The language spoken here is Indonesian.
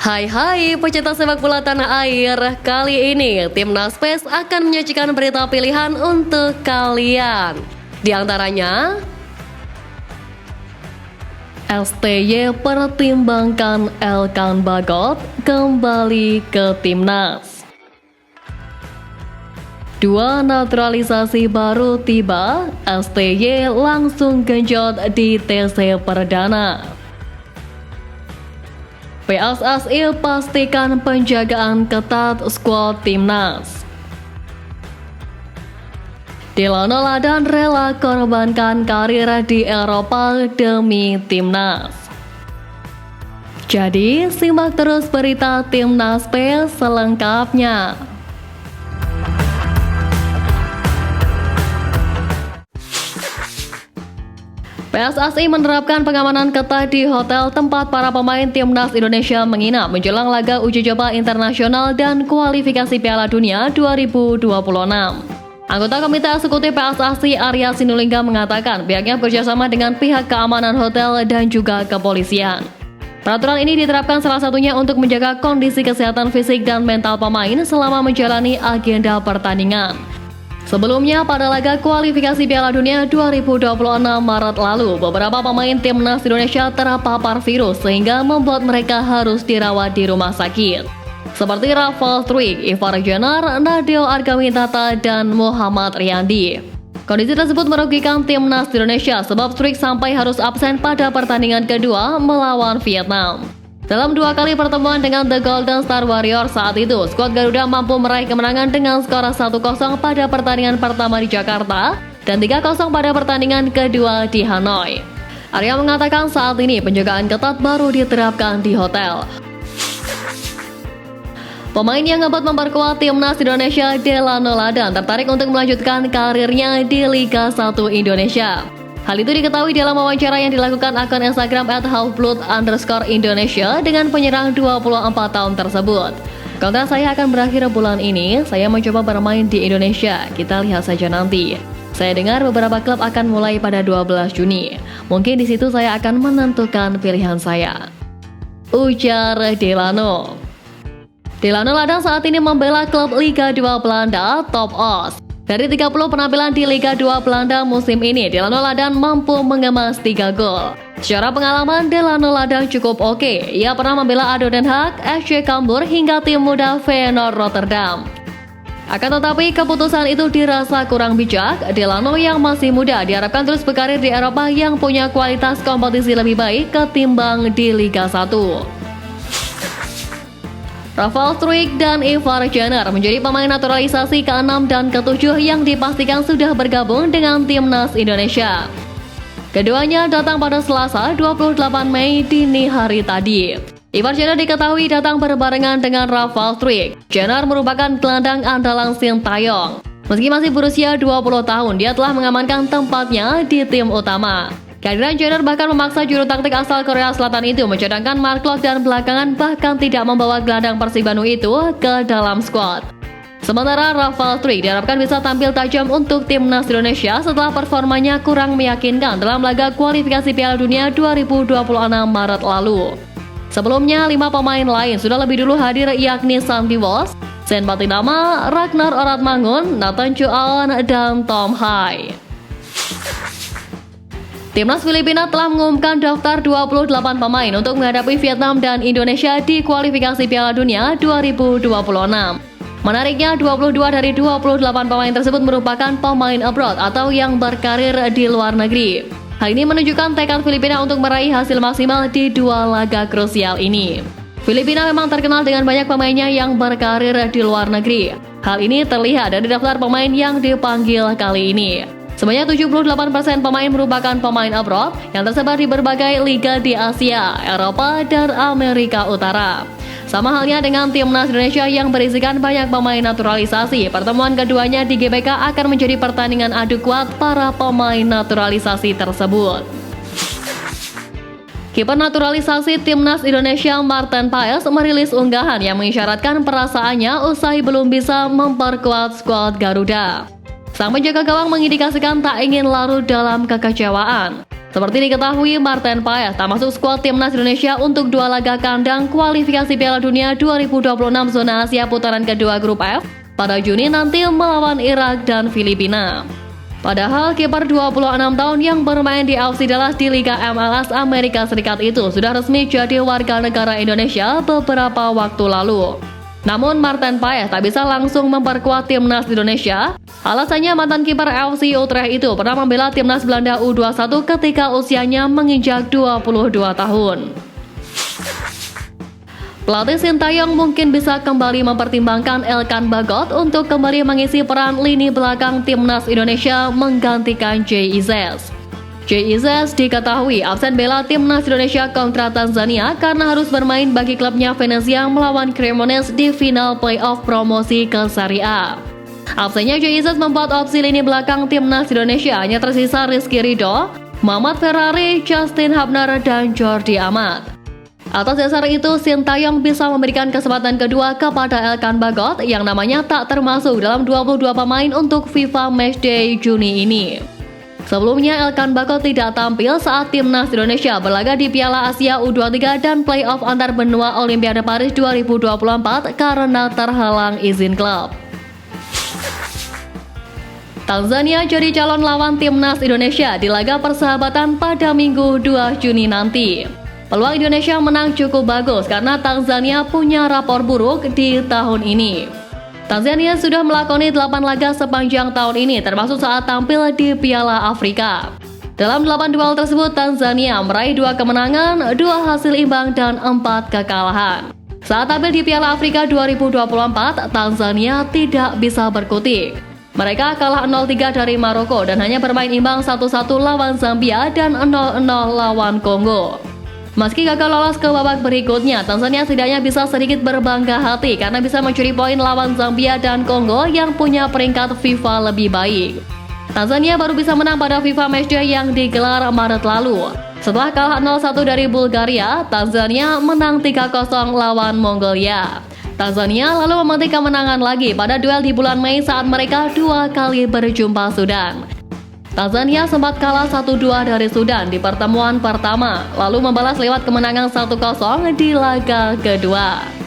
Hai pecinta sepak bola tanah air. Kali ini Timnas PES akan menyajikan berita pilihan untuk kalian. Di antaranya, STY pertimbangkan Elkan Bagot kembali ke Timnas. 2 naturalisasi baru tiba, STY langsung genjot di TC Perdana. PSSI pastikan penjagaan ketat skuad Timnas. Delano Ladan rela korbankan karir di Eropa demi Timnas. Jadi, simak terus berita Timnas PES selengkapnya. PSSI menerapkan pengamanan ketat di hotel tempat para pemain Timnas Indonesia menginap menjelang laga uji coba internasional dan kualifikasi Piala Dunia 2026. Anggota Komite Eksekutif PSSI Arya Sinulinga mengatakan pihaknya bekerjasama dengan pihak keamanan hotel dan juga kepolisian. Peraturan ini diterapkan salah satunya untuk menjaga kondisi kesehatan fisik dan mental pemain selama menjalani agenda pertandingan. Sebelumnya, pada laga kualifikasi Piala Dunia 2026 Maret lalu, beberapa pemain Timnas Indonesia terpapar virus sehingga membuat mereka harus dirawat di rumah sakit. Seperti Rafal Struijk, Ivar Jenner, Nadeo Argawintata, dan Muhammad Riyandi. Kondisi tersebut merugikan Timnas Indonesia sebab Struijk sampai harus absen pada pertandingan kedua melawan Vietnam. Dalam 2 kali pertemuan dengan The Golden Star Warriors saat itu, skuad Garuda mampu meraih kemenangan dengan skor 1-0 pada pertandingan pertama di Jakarta dan 3-0 pada pertandingan kedua di Hanoi. Arya mengatakan saat ini penjagaan ketat baru diterapkan di hotel. Pemain yang ngebat memperkuat Timnas Indonesia, Delano Ladan, tertarik untuk melanjutkan karirnya di Liga 1 Indonesia. Hal itu diketahui dalam wawancara yang dilakukan akun Instagram @halfblood_Indonesia dengan penyerang 24 tahun tersebut. Kontrak saya akan berakhir bulan ini, saya mencoba bermain di Indonesia, kita lihat saja nanti. Saya dengar beberapa klub akan mulai pada 12 Juni. Mungkin di situ saya akan menentukan pilihan saya, ujar Delano. Delano Ladan saat ini membela klub Liga 2 Belanda, Top Os. Dari 30 penampilan di Liga 2 Belanda musim ini, Delano Ladan mampu mengemas 3 gol. Secara pengalaman, Delano Ladan cukup oke. Ia pernah membela ADO Den Haag, FC Cambuur, hingga tim muda Feyenoord Rotterdam. Akan tetapi, keputusan itu dirasa kurang bijak. Delano yang masih muda diharapkan terus berkarir di Eropa yang punya kualitas kompetisi lebih baik ketimbang di Liga 1. Rafal Struijk dan Ivar Jenner menjadi pemain naturalisasi ke-6 dan ke-7 yang dipastikan sudah bergabung dengan Timnas Indonesia. Keduanya datang pada Selasa 28 Mei dini hari tadi. Ivar Jenner diketahui datang berbarengan dengan Rafal Struijk. Jenner merupakan gelandang andalan Sintayong. Meski masih berusia 20 tahun, dia telah mengamankan tempatnya di tim utama. Kehadiran Jenner bahkan memaksa juru taktik asal Korea Selatan itu mencadangkan Mark Klok dan belakangan bahkan tidak membawa gelandang Persib Bandung itu ke dalam skuad. Sementara Rafal Struijk diharapkan bisa tampil tajam untuk Timnas Indonesia setelah performanya kurang meyakinkan dalam laga kualifikasi Piala Dunia 2026 Maret lalu. Sebelumnya, 5 pemain lain sudah lebih dulu hadir yakni Santi Wos, Sen Batinama, Ragnar Oratmangun, Nathan Chuaon, dan Tom Hai. Timnas Filipina telah mengumumkan daftar 28 pemain untuk menghadapi Vietnam dan Indonesia di kualifikasi Piala Dunia 2026. Menariknya, 22 dari 28 pemain tersebut merupakan pemain abroad atau yang berkarir di luar negeri. Hal ini menunjukkan tekad Filipina untuk meraih hasil maksimal di 2 laga krusial ini. Filipina memang terkenal dengan banyak pemainnya yang berkarir di luar negeri. Hal ini terlihat dari daftar pemain yang dipanggil kali ini. Sebanyak 78% pemain merupakan pemain abroad yang tersebar di berbagai liga di Asia, Eropa, dan Amerika Utara. Sama halnya dengan Timnas Indonesia yang berisikan banyak pemain naturalisasi, pertemuan keduanya di GBK akan menjadi pertandingan adu kuat para pemain naturalisasi tersebut. Kiper naturalisasi Timnas Indonesia Marten Paes merilis unggahan yang mengisyaratkan perasaannya usai belum bisa memperkuat skuad Garuda. Sang penjaga gawang mengindikasikan tak ingin larut dalam kekecewaan. Seperti diketahui, Martin Paes tak masuk skuad timnas Indonesia untuk 2 laga kandang kualifikasi Piala Dunia 2026 zona Asia putaran kedua grup F pada Juni nanti melawan Irak dan Filipina. Padahal kiper 26 tahun yang bermain di AFC Dallas di Liga MLS Amerika Serikat itu sudah resmi jadi warga negara Indonesia beberapa waktu lalu. Namun Martin Paes tak bisa langsung memperkuat timnas Indonesia. Alasannya mantan kiper FC Utrecht itu pernah membela timnas Belanda U21 ketika usianya menginjak 22 tahun. Pelatih Sintayong mungkin bisa kembali mempertimbangkan Elkan Bagot untuk kembali mengisi peran lini belakang timnas Indonesia menggantikan Jay Izzez. Jay Izzez diketahui absen bela timnas Indonesia kontra Tanzania karena harus bermain bagi klubnya Venezia melawan Cremonese di final playoff promosi ke Serie A. Absennya Jay Izzez membuat opsi lini belakang timnas Indonesia hanya tersisa Rizky Ridho, Muhammad Ferrari, Justin Hubner, dan Jordi Amat. Atas dasar itu, Sintayong bisa memberikan kesempatan kedua kepada Elkan Bagot yang namanya tak termasuk dalam 22 pemain untuk FIFA Matchday Juni ini. Sebelumnya, Elkan Bagot tidak tampil saat timnas Indonesia berlaga di Piala Asia U23 dan playoff antar benua Olimpiade Paris 2024 karena terhalang izin klub. Tanzania jadi calon lawan timnas Indonesia di laga persahabatan pada Minggu 2 Juni nanti. Peluang Indonesia menang cukup bagus karena Tanzania punya rapor buruk di tahun ini. Tanzania sudah melakoni 8 laga sepanjang tahun ini termasuk saat tampil di Piala Afrika. Dalam 8 duel tersebut Tanzania meraih 2 kemenangan, 2 hasil imbang dan 4 kekalahan. Saat tampil di Piala Afrika 2024, Tanzania tidak bisa berkutik. Mereka kalah 0-3 dari Maroko dan hanya bermain imbang 1-1 lawan Zambia dan 0-0 lawan Kongo. Meski gagal lolos ke babak berikutnya, Tanzania setidaknya bisa sedikit berbangga hati karena bisa mencuri poin lawan Zambia dan Kongo yang punya peringkat FIFA lebih baik. Tanzania baru bisa menang pada FIFA Matchday yang digelar Maret lalu. Setelah kalah 0-1 dari Bulgaria, Tanzania menang 3-0 lawan Mongolia. Tanzania lalu memetik kemenangan lagi pada duel di bulan Mei saat mereka 2 kali berjumpa Sudan. Tanzania sempat kalah 1-2 dari Sudan di pertemuan pertama, lalu membalas lewat kemenangan 1-0 di laga kedua.